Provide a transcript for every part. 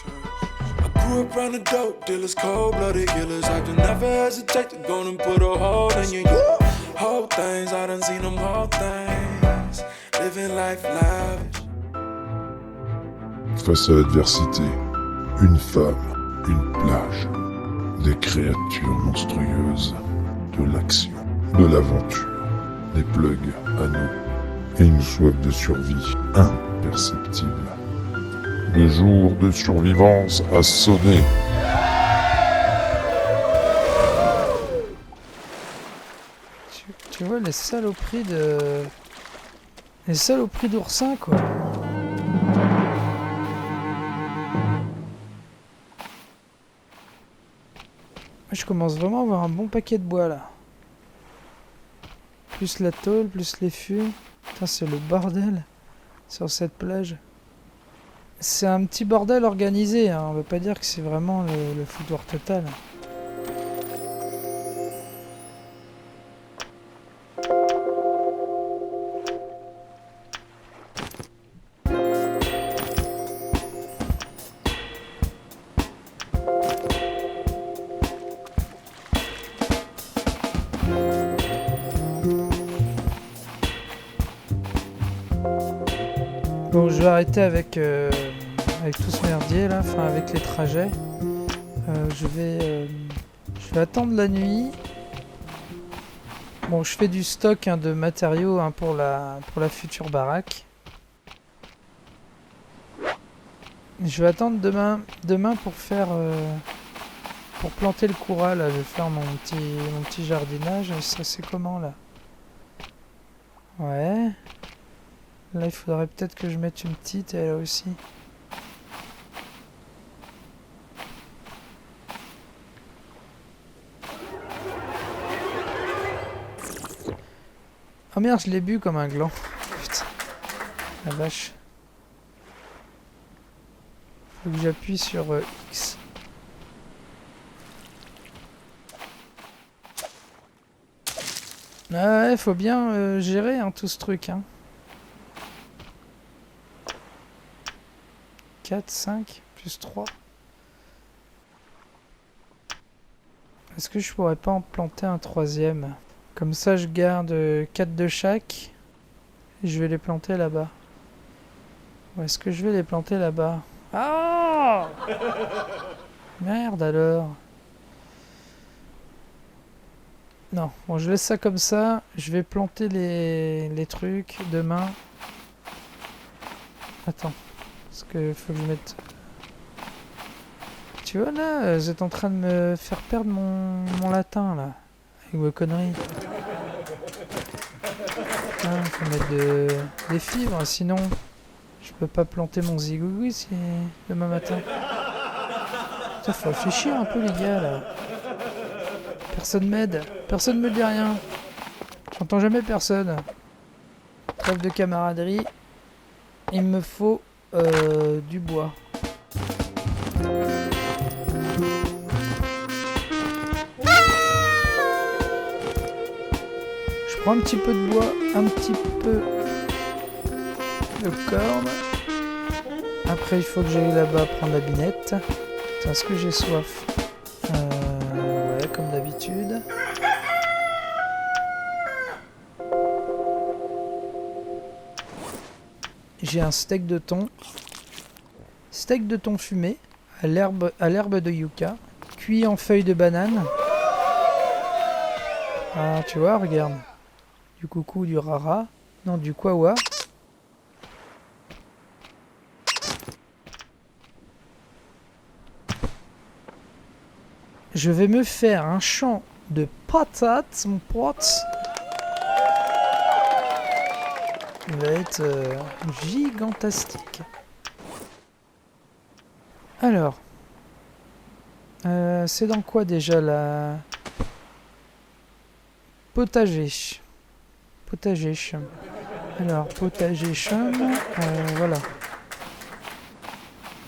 I grew up around the dope dealers, cold-blooded killers. I can never hesitate to go and put a hold in you. Whole things, I done seen them whole things. Living life lavish. Face à l'adversité, une femme, une plage, des créatures monstrueuses, de l'action, de l'aventure, des plugs à nous, et une soif de survie imperceptible. Le jour de survivance a sonné. Tu vois les saloperies de... Les saloperies d'oursins, quoi. Je commence vraiment à avoir un bon paquet de bois, là. Plus la tôle, plus les fûts. Putain, c'est le bordel sur cette plage. C'est un petit bordel organisé, hein. On veut pas dire que c'est vraiment le foutoir total. Bon, je vais arrêter avec tout ce merdier là, enfin avec les trajets. Je vais attendre la nuit. Bon, je fais du stock de matériaux pour la future baraque. Je vais attendre demain pour faire pour planter le courral. Là, je vais faire mon petit jardinage. Ça c'est comment là? Ouais. Là, il faudrait peut-être que je mette une petite, elle aussi. Oh merde, je l'ai bu comme un gland. Putain, la vache. Faut que j'appuie sur X. Ah ouais, faut bien gérer tout ce truc. 4, 5, plus 3. Est-ce que je pourrais pas en planter un troisième? Comme ça, je garde 4 de chaque. Et je vais les planter là-bas. Ou est-ce que je vais les planter là-bas? Ah! Merde alors. Non, bon, je laisse ça comme ça. Je vais planter les trucs demain. Attends. Parce que faut que je mette... Tu vois là, vous êtes en train de me faire perdre mon latin là. Avec vos conneries. Faut mettre des fibres, sinon je peux pas planter mon zigougoui si demain matin. Putain, faut réfléchir un peu les gars là. Personne m'aide, personne me dit rien. J'entends jamais personne. Trêve de camaraderie. Il me faut du bois. Je prends un petit peu de bois, un petit peu de corde. Après il faut que j'aille là-bas prendre la binette. Putain, est-ce que j'ai soif? Ouais, comme d'habitude. J'ai un steak de thon. Steak de thon fumé à l'herbe de yucca, cuit en feuilles de banane. Ah, tu vois, regarde. Du coucou, du rara. Non, du kwawa. Je vais me faire un champ de patates, mon pote. Il va être gigantastique. Alors, c'est dans quoi déjà la potager? Potager. Alors, potager voilà.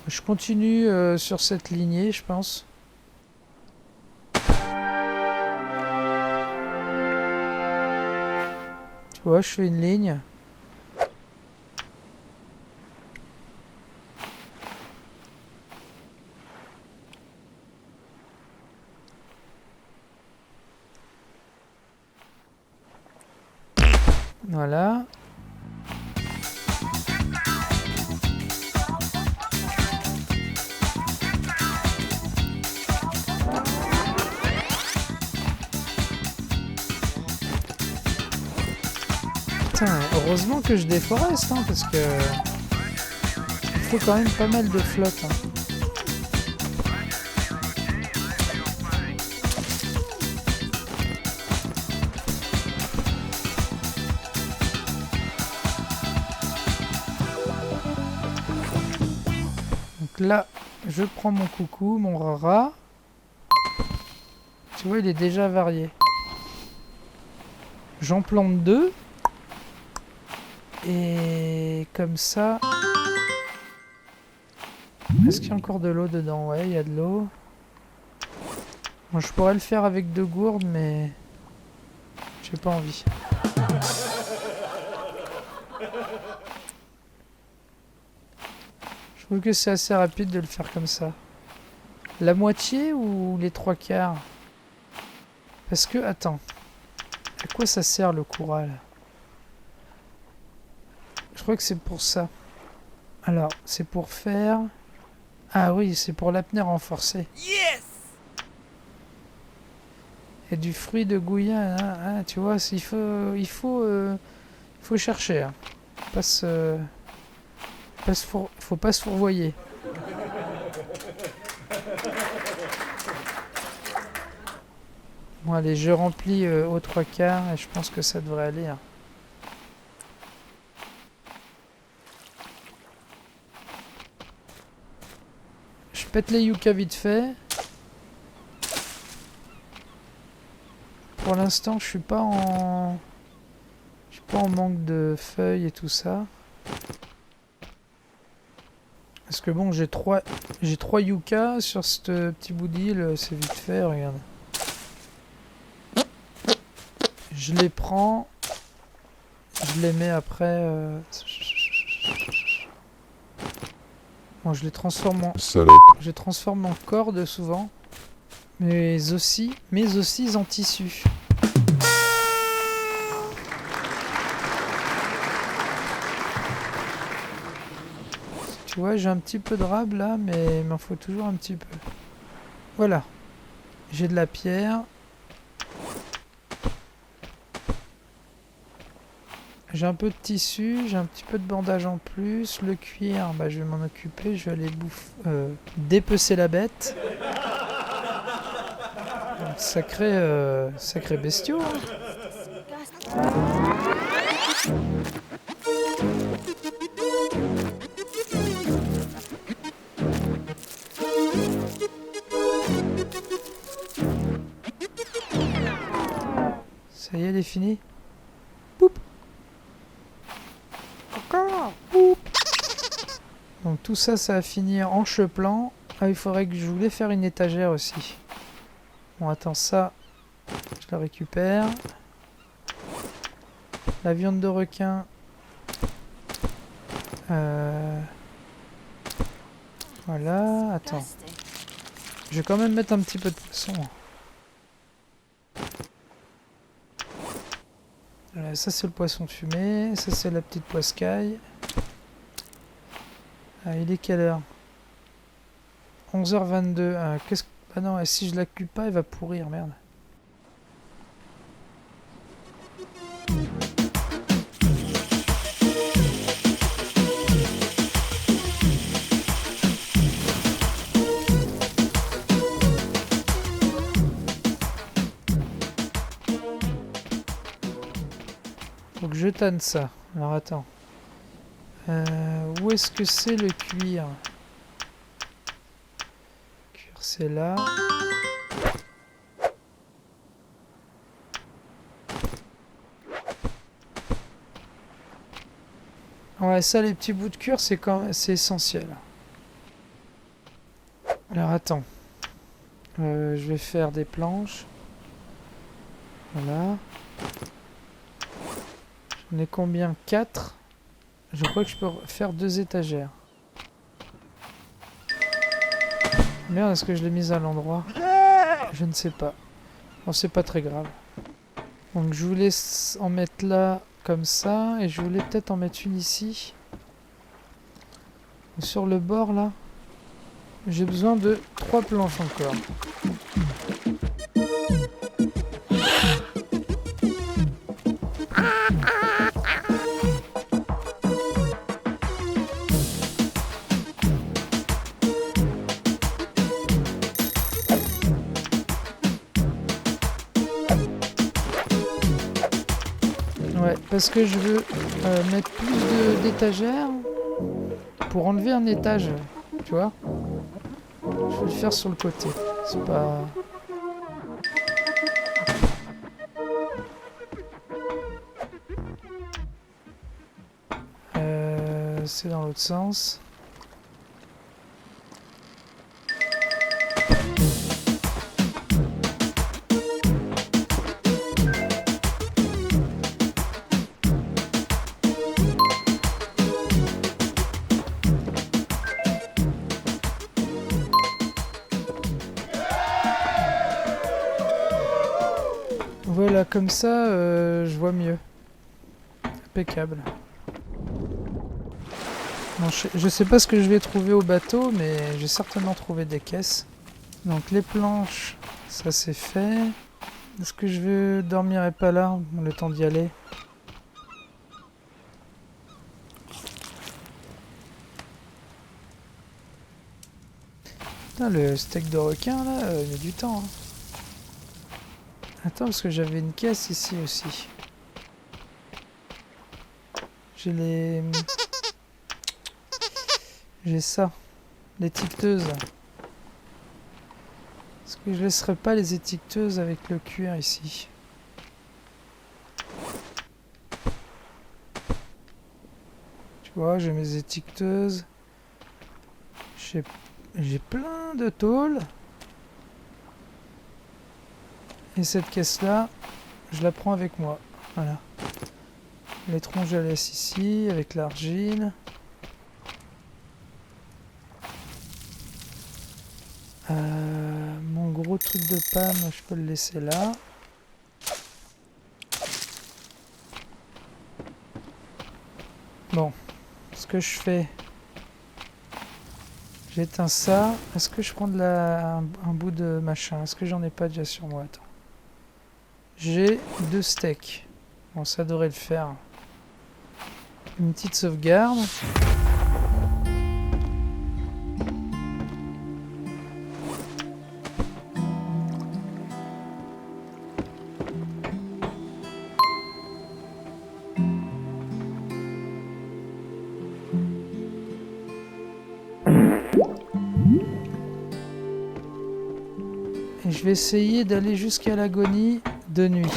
Je continue sur cette lignée, je pense. Tu vois, je fais une ligne. Voilà. Putain, heureusement que je déforeste, hein, parce que il faut quand même pas mal de flotte. Hein. Donc là, je prends mon coucou, mon rara. Tu vois, il est déjà varié. J'en plante 2. Et comme ça... Est-ce qu'il y a encore de l'eau dedans? Ouais, il y a de l'eau. Bon, je pourrais le faire avec 2 gourdes, mais... J'ai pas envie. Je trouve que c'est assez rapide de le faire comme ça. La moitié ou les 3/4? Parce que, attends. À quoi ça sert le coural? Je crois que c'est pour ça. Alors, c'est pour faire... Ah oui, c'est pour l'apnée renforcée. Yes! Et du fruit de Guyane, hein, tu vois, il faut chercher. Hein. Faut pas se fourvoyer. Bon allez, je remplis aux 3/4 et je pense que ça devrait aller. Hein. Je pète les yucca vite fait. Pour l'instant, je suis pas en manque de feuilles et tout ça. Parce que bon, j'ai 3 yucca sur ce petit bout d'île, c'est vite fait, regarde. Je les prends, je les mets après. Bon, je les transforme en cordes souvent, mais aussi en tissu. Tu vois, j'ai un petit peu de rab là, mais il m'en faut toujours un petit peu. Voilà, j'ai de la pierre. J'ai un peu de tissu, j'ai un petit peu de bandage en plus. Le cuir, bah, je vais m'en occuper, je vais aller dépecer la bête. Sacré bestiau. Hein. Ça y est, elle est finie. Poup. Encore. Poup. Donc tout ça, ça va finir en cheplant. Ah, il faudrait que je voulais faire une étagère aussi. Bon, attends, ça, je la récupère. La viande de requin. Voilà, attends. Je vais quand même mettre un petit peu de poisson. Voilà, ça c'est le poisson fumé, ça c'est la petite poiscaille. Ah, il est quelle heure? 11h22. Ah, ah non, si je la cuis pas, elle va pourrir, merde. Faut que je tanne ça. Alors attends. Où est-ce que c'est le cuir? Cuir, c'est là. Ouais, ça, les petits bouts de cuir, c'est essentiel. Alors attends. Je vais faire des planches. Voilà. J'en ai combien? 4. Je crois que je peux faire 2 étagères. Merde, est-ce que je l'ai mise à l'endroit? Je ne sais pas. Bon, c'est pas très grave. Donc je vous laisse en mettre là comme ça. Et je voulais peut-être en mettre une ici. Sur le bord là. J'ai besoin de 3 planches encore. Ouais, parce que je veux mettre plus d'étagères pour enlever un étage, tu vois. Je vais le faire sur le côté. C'est pas... c'est dans l'autre sens. Voilà, comme ça, je vois mieux. Impeccable. Bon, je sais pas ce que je vais trouver au bateau, mais j'ai certainement trouvé des caisses. Donc les planches, ça c'est fait. Est-ce que je veux dormir et pas là, le temps d'y aller? Putain, le steak de requin là, il met du temps. Hein. Attends, parce que j'avais une caisse ici aussi. J'ai les... J'ai ça. L'étiqueteuse. Est-ce que je laisserai pas les étiqueteuses avec le cuir ici? Tu vois, j'ai mes étiqueteuses. J'ai plein de tôles. Et cette caisse-là, je la prends avec moi. Voilà. Les troncs, je les laisse ici, avec l'argile. Mon gros truc de panne, je peux le laisser là. Bon, ce que je fais... J'éteins ça. Est-ce que je prends un bout de machin? Est-ce que j'en ai pas déjà sur moi? Attends. J'ai 2 steaks. Bon, ça devrait le faire. Une petite sauvegarde. Et je vais essayer d'aller jusqu'à l'agonie de nuit.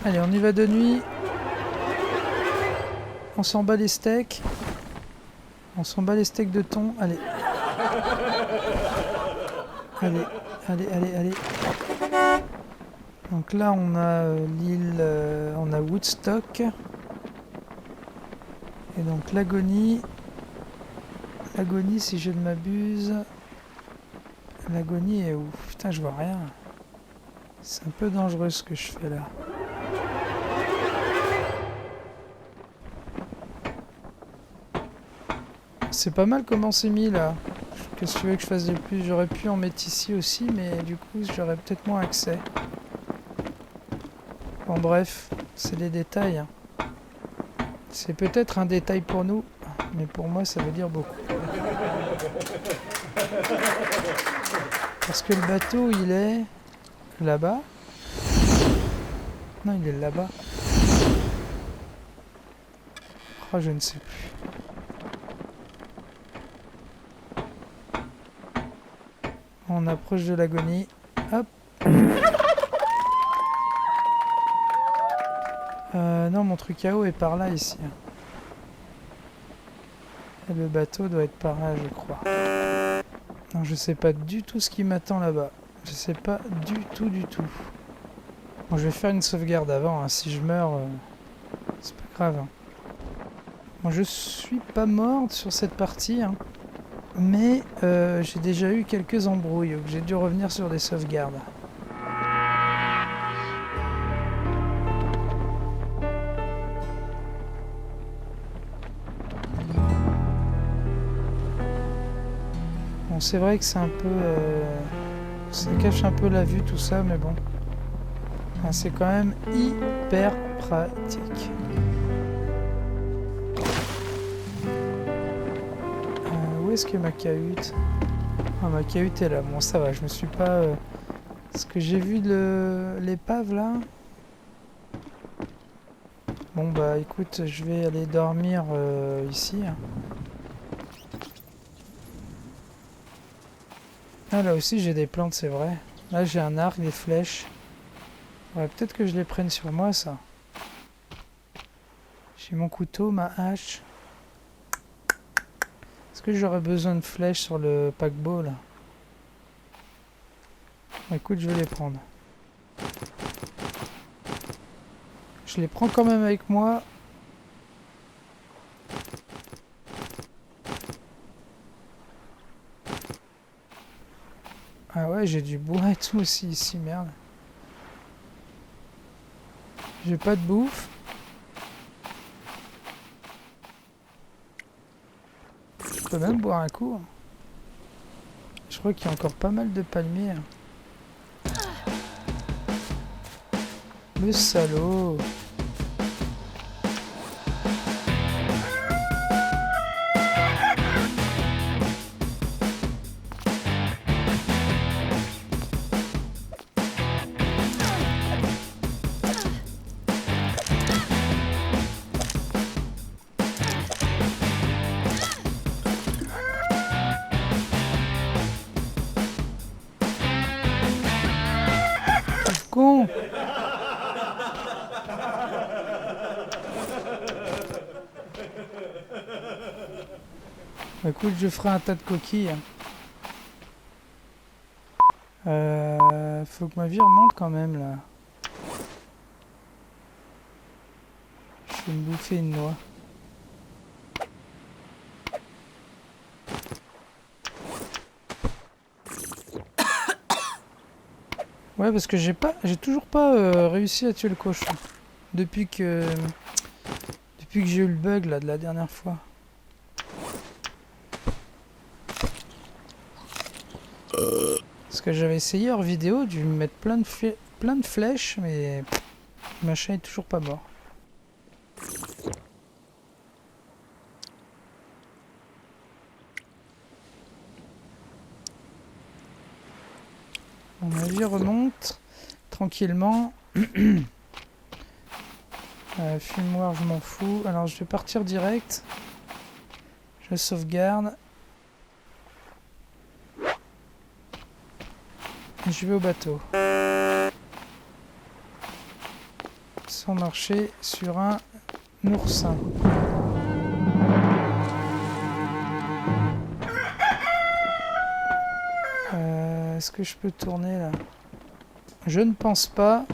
Allez, on y va de nuit. On s'en bat les steaks. On s'en bat les steaks de thon. Allez. Allez, allez, allez, allez. Donc là, on a l'île... on a Woodstock. Et donc l'agonie... L'agonie, si je ne m'abuse... L'agonie est où? Putain, je vois rien. C'est un peu dangereux ce que je fais là. C'est pas mal comment c'est mis là. Qu'est-ce que tu veux que je fasse de plus? J'aurais pu en mettre ici aussi, mais du coup j'aurais peut-être moins accès. Bon bref, c'est des détails. C'est peut-être un détail pour nous, mais pour moi ça veut dire beaucoup. Parce que le bateau il est là-bas. Non, il est là-bas. Oh, je ne sais plus. On approche de l'agonie. Hop. Non, mon truc à eau est par là, ici. Et le bateau doit être par là, je crois. Non, je sais pas du tout ce qui m'attend là-bas. Je sais pas du tout, du tout. Bon, je vais faire une sauvegarde avant. Hein. Si je meurs, c'est pas grave. Hein. Bon, je suis pas morte sur cette partie. Hein. Mais j'ai déjà eu quelques embrouilles. Donc j'ai dû revenir sur des sauvegardes. Bon, c'est vrai que c'est un peu... ça cache un peu la vue tout ça, mais bon. Ah, c'est quand même hyper pratique. Où est-ce que ma cahute? Ah, ma cahute est là. Bon, ça va, je me suis pas... Est-ce que j'ai vu l'épave là? Bon bah écoute, je vais aller dormir ici. Ah là aussi j'ai des plantes, c'est vrai. Là j'ai un arc, des flèches. Ouais, peut-être que je les prenne sur moi ça. J'ai mon couteau, ma hache. Est-ce que j'aurais besoin de flèches sur le paquebot là? Écoute, je vais les prendre. Je les prends quand même avec moi. Ah ouais, j'ai du bois et tout aussi ici, merde. J'ai pas de bouffe. Je peux même boire un coup. Je crois qu'il y a encore pas mal de palmiers. Le salaud. Con. Écoute, je ferai un tas de coquilles. Faut que ma vie remonte quand même là. Je vais me bouffer une noix. Ouais, parce que j'ai toujours pas réussi à tuer le cochon depuis que j'ai eu le bug là de la dernière fois. Parce que j'avais essayé hors vidéo, dû me mettre plein de flèches, mais le machin est toujours pas mort. Bon, ma vie remonte tranquillement. Fumoir, je m'en fous. Alors je vais partir direct. Je sauvegarde. Et je vais au bateau. Sans marcher sur un oursin. Est-ce que je peux tourner là? Je ne pense pas.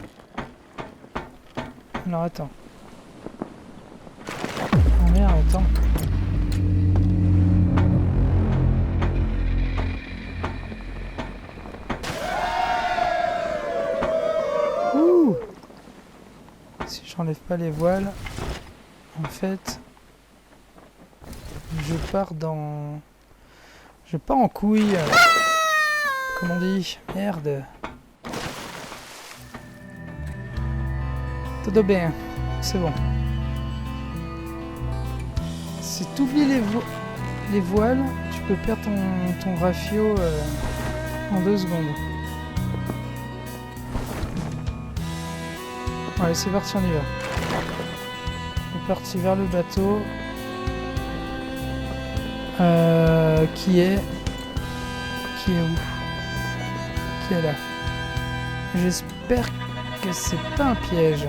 Alors attends. Oh merde, attends. Ouh! Si j'enlève pas les voiles, en fait, je pars en couille. Comme on dit, merde. Tout bien, c'est bon. Si tu oublies les voiles, tu peux perdre ton rafio en 2 secondes. Allez, c'est parti, on y va. On est parti vers le bateau. Qui est où? Qui est là? J'espère que c'est pas un piège.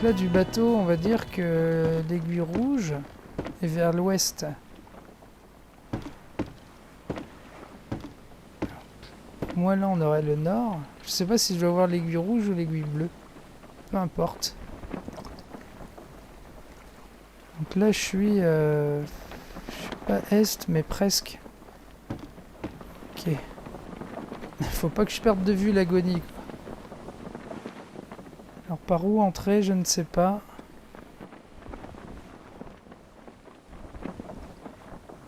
là, du bateau, on va dire que l'aiguille rouge est vers l'ouest. Moi, là, on aurait le nord. Je sais pas si je dois voir l'aiguille rouge ou l'aiguille bleue. Peu importe. Donc là, je suis pas est, mais presque. Ok. Faut pas que je perde de vue l'agonie. Alors par où entrer, je ne sais pas.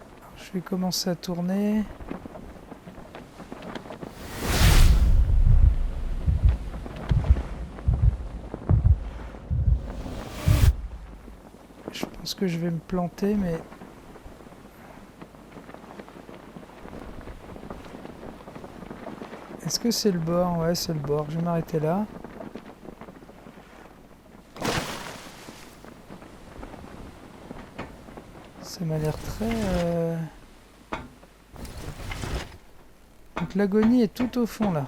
Alors, je vais commencer à tourner. Je pense que je vais me planter, mais... Est-ce que c'est le bord? Ouais, c'est le bord. Je vais m'arrêter là. Ça m'a l'air très... Donc l'agonie est tout au fond, là.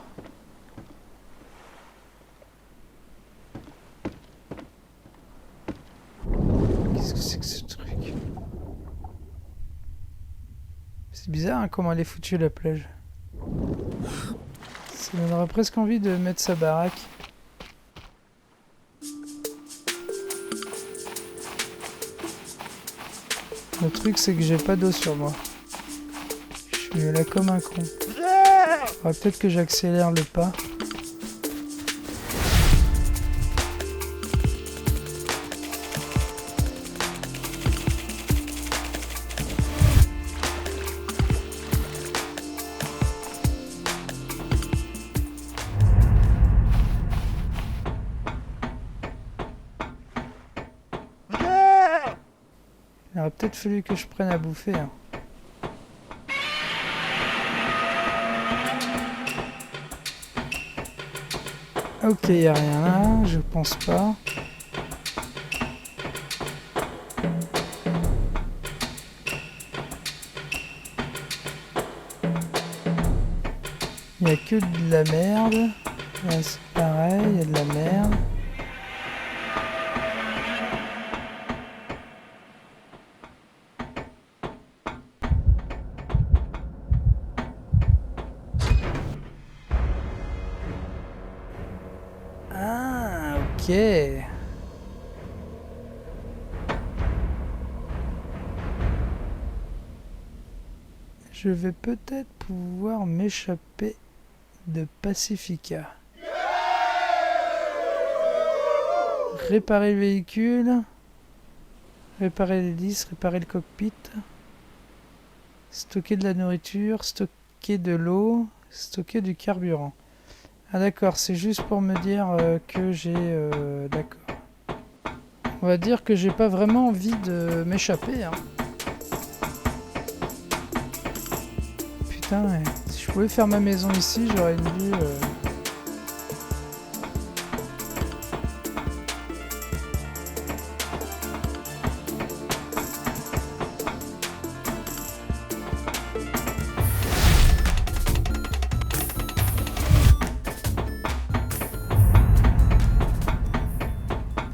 Qu'est-ce que c'est que ce truc? C'est bizarre hein, comment elle est foutue, la plage. Ça donnerait presque envie de mettre sa baraque. Le truc c'est que j'ai pas d'eau sur moi. Je suis là comme un con. Faudrait peut-être que j'accélère le pas. Il aurait peut-être fallu que je prenne à bouffer. Hein. Ok, y a rien là, je pense pas. Il y a que de la merde. Là c'est pareil, il y a de la merde. Ok. Je vais peut-être pouvoir m'échapper de Pacifica. Réparer le véhicule. Réparer l'hélice, réparer le cockpit. Stocker de la nourriture, stocker de l'eau, stocker du carburant. Ah d'accord, c'est juste pour me dire que j'ai... d'accord. On va dire que j'ai pas vraiment envie de m'échapper. Hein. Putain, ouais. Si je pouvais faire ma maison ici, j'aurais une vue...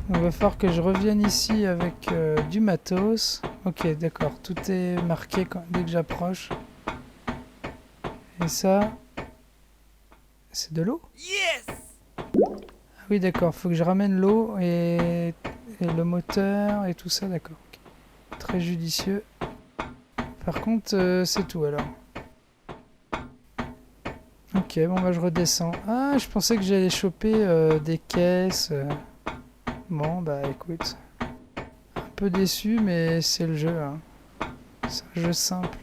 Il va falloir que je revienne ici avec du matos. Ok, d'accord, tout est marqué dès que j'approche. Et ça... C'est de l'eau? Yes! Ah oui, d'accord, faut que je ramène l'eau et le moteur et tout ça, d'accord. Okay. Très judicieux. Par contre, c'est tout alors. Ok, bon bah je redescends. Ah, je pensais que j'allais choper des caisses... Bon, bah écoute, un peu déçu, mais c'est le jeu. Hein. C'est un jeu simple.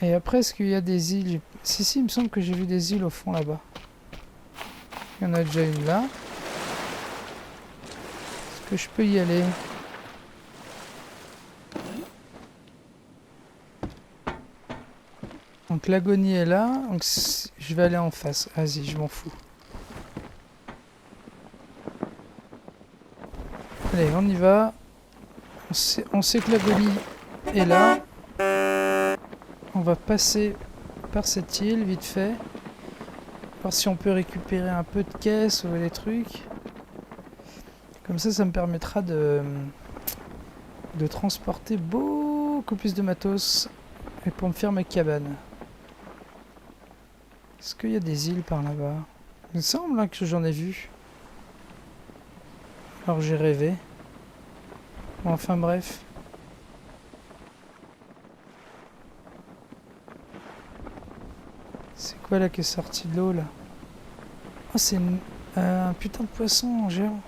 Et après, est-ce qu'il y a des îles? Si, si, il me semble que j'ai vu des îles au fond là-bas. Il y en a déjà une là. Est-ce que je peux y aller? Donc l'agonie est là. Donc je vais aller en face. Vas-y, je m'en fous. Allez, on y va. On sait que l'agonie est là. On va passer par cette île vite fait. Voir si on peut récupérer un peu de caisse ou des trucs. Comme ça me permettra de transporter beaucoup plus de matos. Et pour me faire ma cabane. Est-ce qu'il y a des îles par là-bas? Il me semble hein, que j'en ai vu. Alors j'ai rêvé. Bon, enfin bref. C'est quoi là qui est sorti de l'eau là? Oh c'est un putain de poisson géant.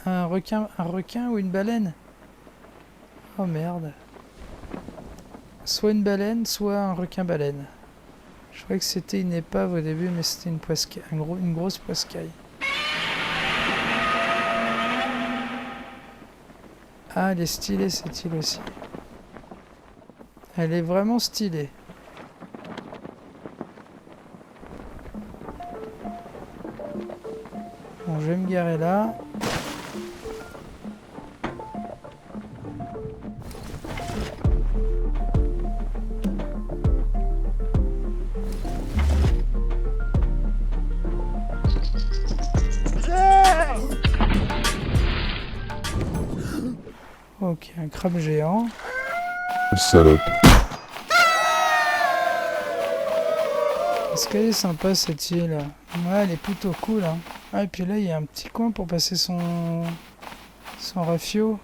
un requin ou une baleine? Oh merde. Soit une baleine, soit un requin-baleine. Je croyais que c'était une épave au début, mais c'était une grosse poiscaille. Ah, elle est stylée cette île aussi. Elle est vraiment stylée. Bon, je vais me garer là. Ok, un crabe géant. Salope. Est-ce qu'elle est sympa cette île? Ouais, elle est plutôt cool. Hein. Ah, et puis là, il y a un petit coin pour passer son rafio.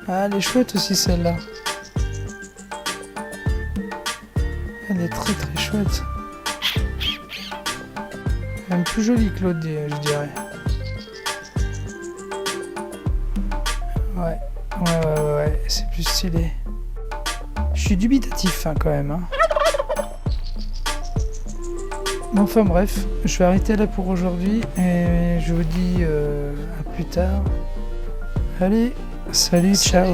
Ah, elle est chouette aussi celle-là. Elle est très très chouette. Même plus jolie que l'autre, je dirais. Ouais, c'est plus stylé. Je suis dubitatif hein, quand même. Hein. Bon, enfin bref, je vais arrêter là pour aujourd'hui et je vous dis à plus tard. Allez, salut, ciao.